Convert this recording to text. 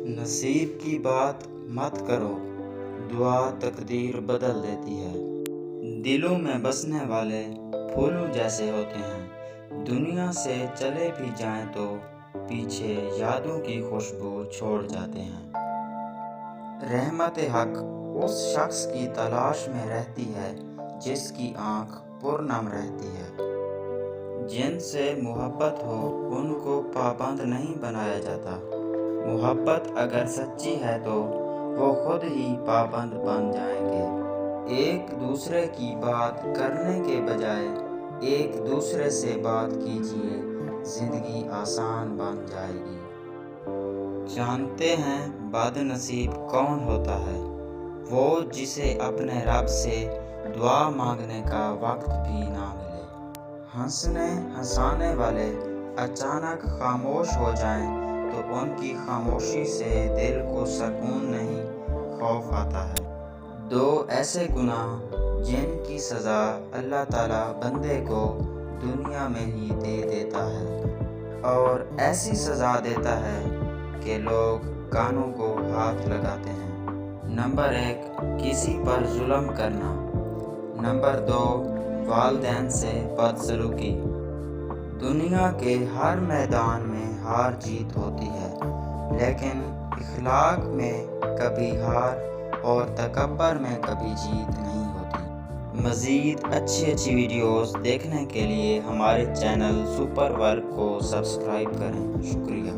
नसीब की बात मत करो, दुआ तकदीर बदल देती है। दिलों में बसने वाले फूलों जैसे होते हैं, दुनिया से चले भी जाएं तो पीछे यादों की खुशबू छोड़ जाते हैं। रहमत हक उस शख्स की तलाश में रहती है जिसकी आंख पुरनम रहती है। जिनसे मोहब्बत हो उनको पाबंद नहीं बनाया जाता। मोहब्बत अगर सच्ची है तो वो खुद ही पाबंद बन जाएंगे। एक दूसरे की बात करने के बजाय एक दूसरे से बात कीजिए, जिंदगी आसान बन जाएगी। जानते हैं बदनसीब कौन होता है? वो जिसे अपने रब से दुआ मांगने का वक्त भी ना मिले। हंसने हंसाने वाले अचानक खामोश हो जाएं तो उनकी खामोशी से दिल को सुकून नहीं, खौफ आता है। दो ऐसे गुनाह जिनकी सज़ा अल्लाह ताला बंदे को दुनिया में ही दे देता है और ऐसी सज़ा देता है कि लोग कानों को हाथ लगाते हैं। नंबर 1, किसी पर जुल्म करना। नंबर 2, वालिदैन से बदसलूकी। दुनिया के हर मैदान में हार जीत होती है, लेकिन इखलाक में कभी हार और तकब्बर में कभी जीत नहीं होती। मज़ीद अच्छी वीडियोस देखने के लिए हमारे चैनल सुपर वर्क को सब्सक्राइब करें। शुक्रिया।